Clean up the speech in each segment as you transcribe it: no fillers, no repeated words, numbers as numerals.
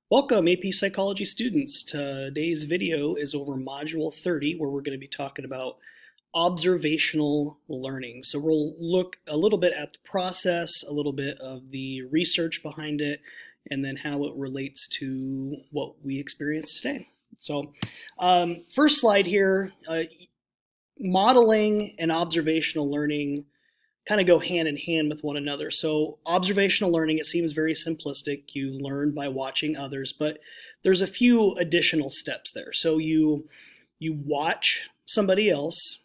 Welcome, AP Psychology students. Today's video is over Module 30, where we're going to be talking about observational learning. So we'll look a little bit at the process, a little bit of the research behind it, and then how it relates to what we experience today. So first slide here, modeling and observational learning kind of go hand in hand with one another. So observational learning, it seems very simplistic. You learn by watching others, but there's a few additional steps there. So you watch somebody else,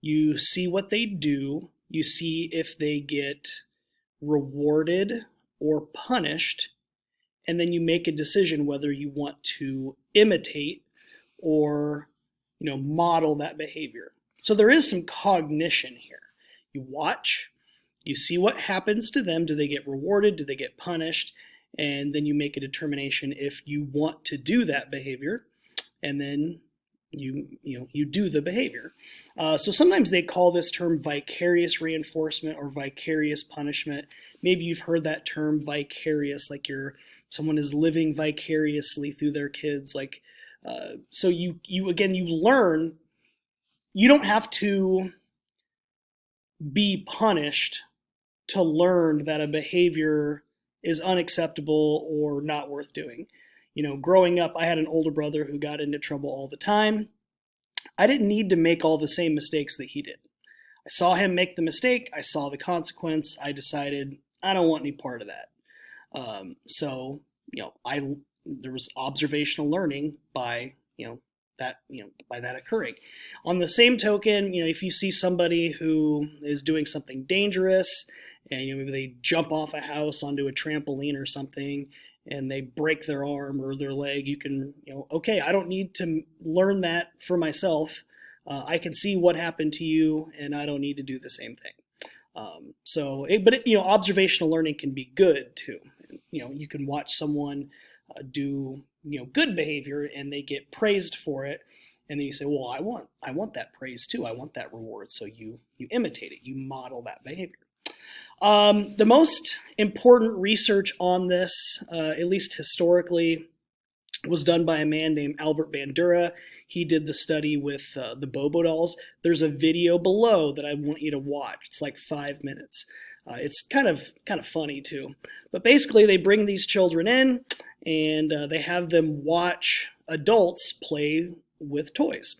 you see what they do, you see if they get rewarded or punished, and then you make a decision whether you want to imitate or model that behavior. So there is some cognition here. You watch, you see what happens to them. Do they get rewarded? Do they get punished? And then you make a determination if you want to do that behavior, and then you do the behavior. So sometimes they call this term vicarious reinforcement or vicarious punishment. Maybe you've heard that term vicarious, like someone is living vicariously through their kids. So you learn. You don't have to be punished to learn that a behavior is unacceptable or not worth doing. Growing up, I had an older brother who got into trouble all the time. I didn't need to make all the same mistakes that he did. I saw him make the mistake. I saw the consequence. I decided I don't want any part of that. There was observational learning by by that occurring. On the same token, if you see somebody who is doing something dangerous and maybe they jump off a house onto a trampoline or something and they break their arm or their leg, you can, okay, I don't need to learn that for myself. I can see what happened to you and I don't need to do the same thing. Observational learning can be good too. You can watch someone do good behavior and they get praised for it, and then you say, well, I want that praise too. I want that reward. So you imitate it. You model that behavior. The most important research on this, at least historically, was done by a man named Albert Bandura. He did the study with the Bobo dolls. There's a video below that I want you to watch. It's like 5 minutes. It's kind of funny too. But basically, they bring these children in and they have them watch adults play with toys.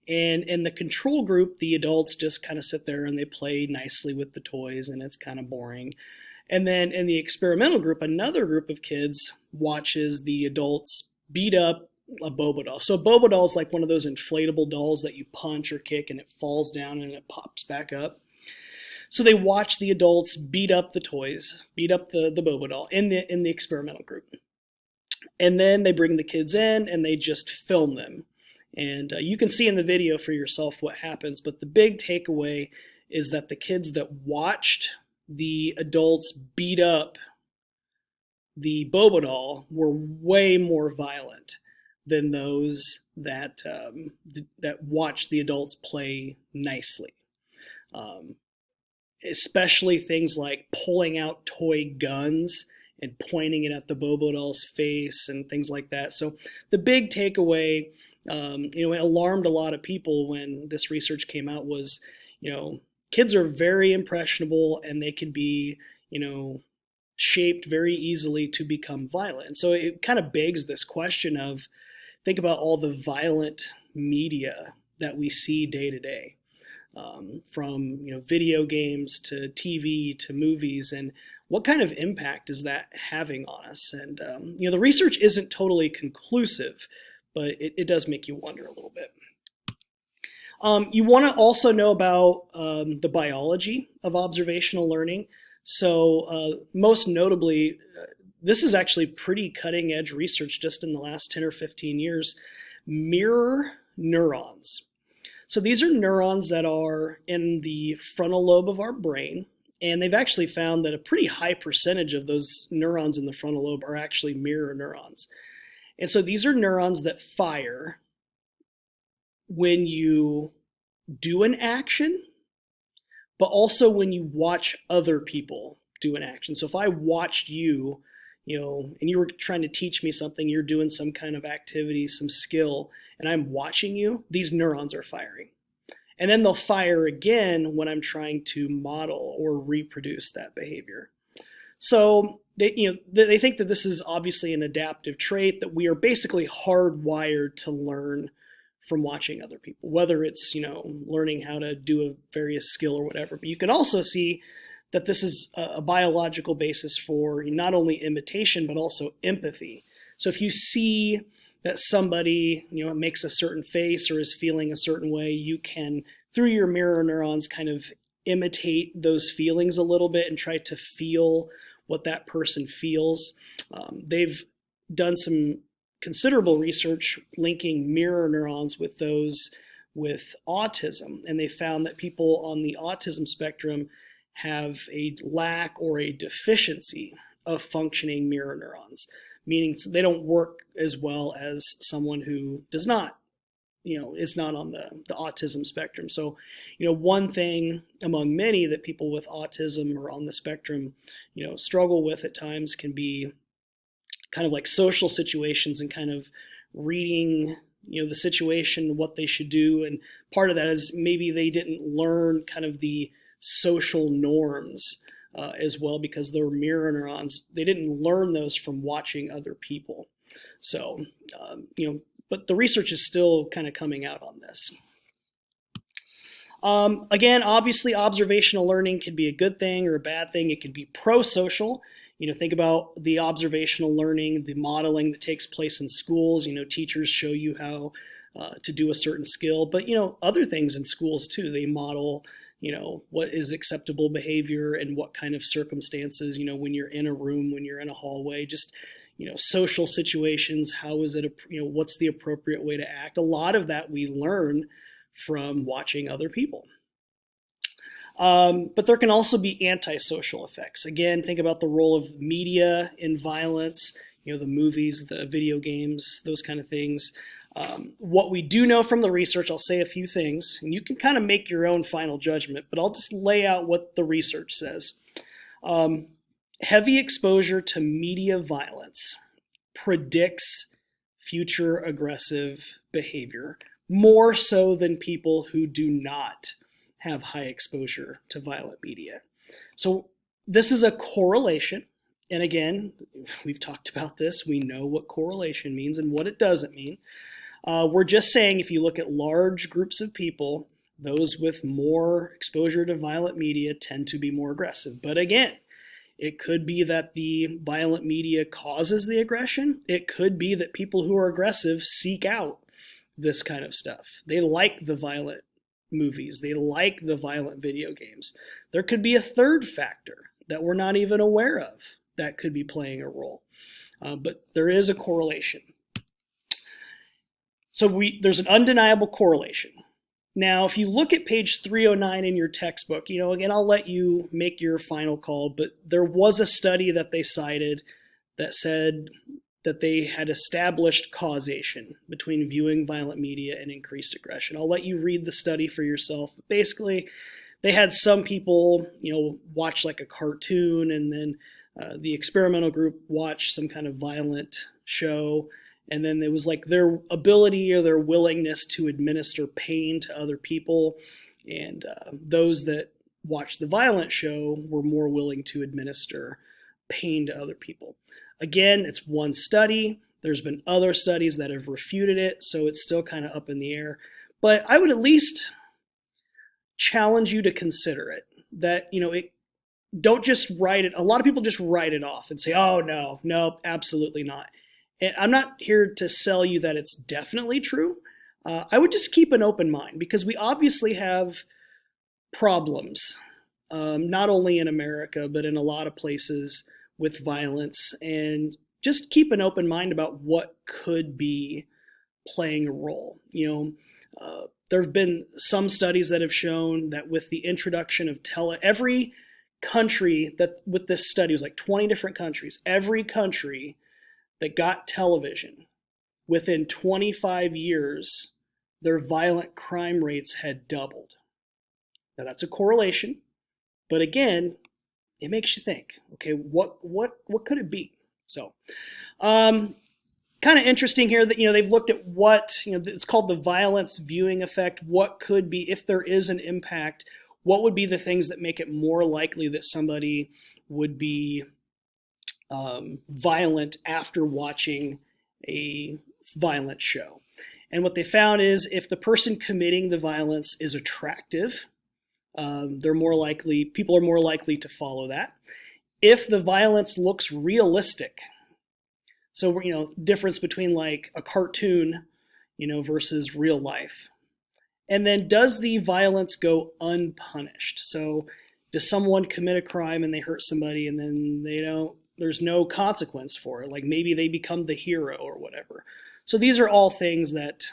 And in the control group, the adults just kind of sit there and they play nicely with the toys, and it's kind of boring. And then in the experimental group, another group of kids watches the adults beat up a Bobo doll. So a Bobo doll is like one of those inflatable dolls that you punch or kick and it falls down and it pops back up. So they watch the adults beat up the toys, beat up the Bobo doll in the experimental group. And then they bring the kids in and they just film them. And you can see in the video for yourself what happens. But the big takeaway is that the kids that watched the adults beat up the Bobo doll were way more violent than those that watched the adults play nicely. Especially things like pulling out toy guns and pointing it at the Bobo doll's face and things like that. So the big takeaway, it alarmed a lot of people when this research came out, was, kids are very impressionable and they can be, shaped very easily to become violent. And so it kind of begs this question of, think about all the violent media that we see day to day. From video games to TV to movies, and what kind of impact is that having on us? And the research isn't totally conclusive, but it does make you wonder a little bit. You want to also know about the biology of observational learning. So most notably, this is actually pretty cutting edge research just in the last 10 or 15 years, mirror neurons. So these are neurons that are in the frontal lobe of our brain, and they've actually found that a pretty high percentage of those neurons in the frontal lobe are actually mirror neurons. And so these are neurons that fire when you do an action, but also when you watch other people do an action. So if I watched you, and you were trying to teach me something, you're doing some kind of activity, some skill, and I'm watching you, these neurons are firing. And then they'll fire again when I'm trying to model or reproduce that behavior. So they think that this is obviously an adaptive trait, that we are basically hardwired to learn from watching other people, whether it's learning how to do a various skill or whatever. But you can also see that this is a biological basis for not only imitation but also empathy. So if you see that somebody makes a certain face or is feeling a certain way, you can, through your mirror neurons, kind of imitate those feelings a little bit and try to feel what that person feels. They've done some considerable research linking mirror neurons with those with autism, and they found that people on the autism spectrum have a lack or a deficiency of functioning mirror neurons, meaning they don't work as well as someone who does not, is not on the autism spectrum. So, one thing among many that people with autism or on the spectrum, struggle with at times can be kind of like social situations and kind of reading, the situation, what they should do. And part of that is maybe they didn't learn kind of the social norms as well, because their mirror neurons, they didn't learn those from watching other people. So, but the research is still kind of coming out on this. Again, obviously, observational learning can be a good thing or a bad thing. It can be pro-social. Think about the observational learning, the modeling that takes place in schools. Teachers show you how to do a certain skill, but other things in schools too. They model what is acceptable behavior and what kind of circumstances, when you're in a room, when you're in a hallway, just, social situations, how is it, what's the appropriate way to act? A lot of that we learn from watching other people. But there can also be antisocial effects. Again, think about the role of media in violence, the movies, the video games, those kind of things. What we do know from the research, I'll say a few things, and you can kind of make your own final judgment, but I'll just lay out what the research says. Heavy exposure to media violence predicts future aggressive behavior, more so than people who do not have high exposure to violent media. So this is a correlation. And again, we've talked about this. We know what correlation means and what it doesn't mean. We're just saying if you look at large groups of people, those with more exposure to violent media tend to be more aggressive. But again, it could be that the violent media causes the aggression. It could be that people who are aggressive seek out this kind of stuff. They like the violent movies. They like the violent video games. There could be a third factor that we're not even aware of that could be playing a role. But there is a correlation. So there's an undeniable correlation. Now, if you look at page 309 in your textbook, again, I'll let you make your final call, but there was a study that they cited that said that they had established causation between viewing violent media and increased aggression. I'll let you read the study for yourself. But basically, they had some people, watch like a cartoon, and then the experimental group watched some kind of violent show. And then it was like their ability or their willingness to administer pain to other people. And those that watched the violent show were more willing to administer pain to other people. Again, it's one study. There's been other studies that have refuted it, so it's still kind of up in the air. But I would at least challenge you to consider it. That, don't just write it. A lot of people just write it off and say, oh, no, absolutely not. And I'm not here to sell you that it's definitely true. I would just keep an open mind, because we obviously have problems, not only in America, but in a lot of places with violence. And just keep an open mind about what could be playing a role. There have been some studies that have shown that with the introduction of every country that with this study, it was like 20 different countries, every country that got television, within 25 years, their violent crime rates had doubled. Now that's a correlation, but again, it makes you think, okay, what could it be? So, kind of interesting here that they've looked at what it's called the violence viewing effect. What could be, if there is an impact, what would be the things that make it more likely that somebody would be violent after watching a violent show. And what they found is if the person committing the violence is attractive, people are more likely to follow that. If the violence looks realistic, so difference between like a cartoon, versus real life. And then does the violence go unpunished? So does someone commit a crime and they hurt somebody and then there's no consequence for it? Like maybe they become the hero or whatever. So these are all things that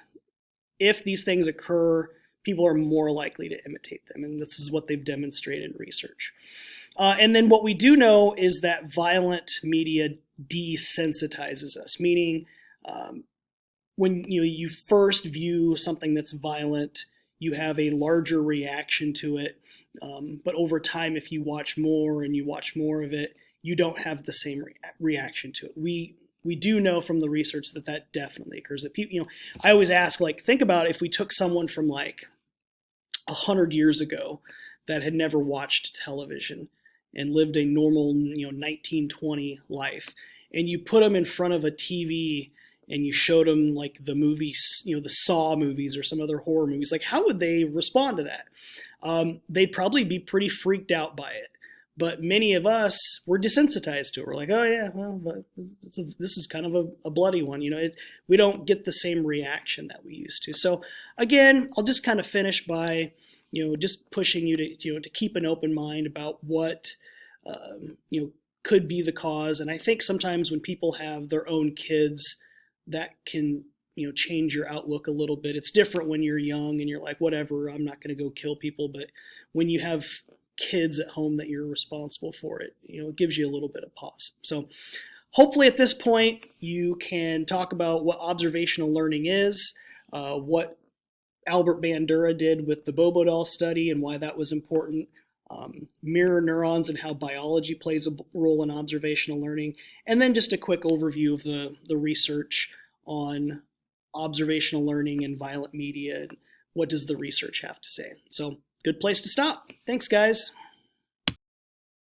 if these things occur, people are more likely to imitate them. And this is what they've demonstrated in research. And then what we do know is that violent media desensitizes us, meaning when you first view something that's violent, you have a larger reaction to it. But over time, if you watch more and you watch more of it, you don't have the same reaction to it. We do know from the research that definitely occurs. That people, I always ask, like, think about if we took someone from like 100 years ago that had never watched television and lived a normal 1920 life, and you put them in front of a TV and you showed them like the movies, the Saw movies or some other horror movies, like how would they respond to that? They'd probably be pretty freaked out by it. But many of us, we're desensitized to it. We're like, oh yeah, well, but this is kind of a bloody one. We don't get the same reaction that we used to. So again, I'll just kind of finish by, just pushing you to keep an open mind about what, could be the cause. And I think sometimes when people have their own kids, that can, change your outlook a little bit. It's different when you're young and you're like, whatever, I'm not going to go kill people. But when you have kids at home that you're responsible for, it gives you a little bit of pause. So hopefully at this point you can talk about what observational learning is, what Albert Bandura did with the Bobo doll study and why that was important, mirror neurons and how biology plays a role in observational learning, and then just a quick overview of the research on observational learning and violent media. What does the research have to say? So good place to stop. Thanks, guys.